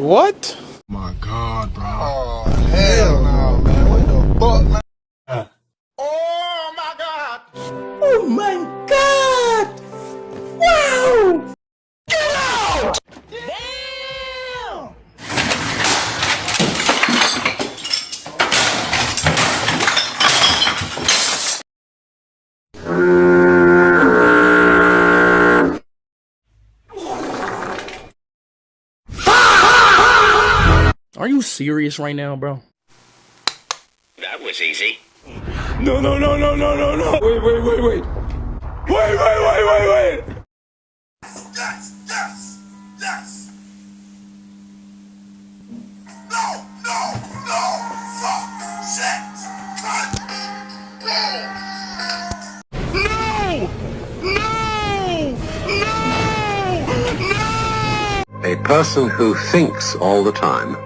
What? My God, bro. Oh, hell no, man. What the fuck, man? Oh my God! Oh my God! Wow! Get out! Damn! Are you serious right now, bro? That was easy. No. Wait. Wait. Yes! No! Fuck! Shit! Cut! A person who thinks all the time.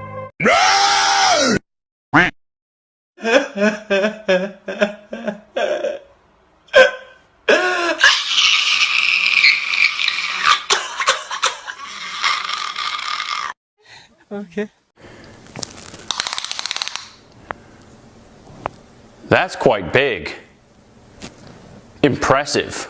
Okay. That's quite big. Impressive.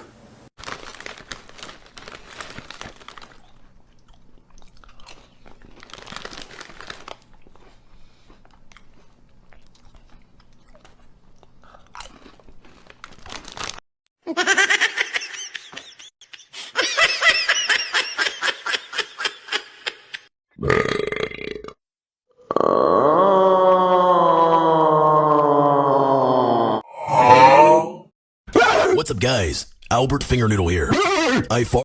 What's up, guys? Albert Fingernoodle here. I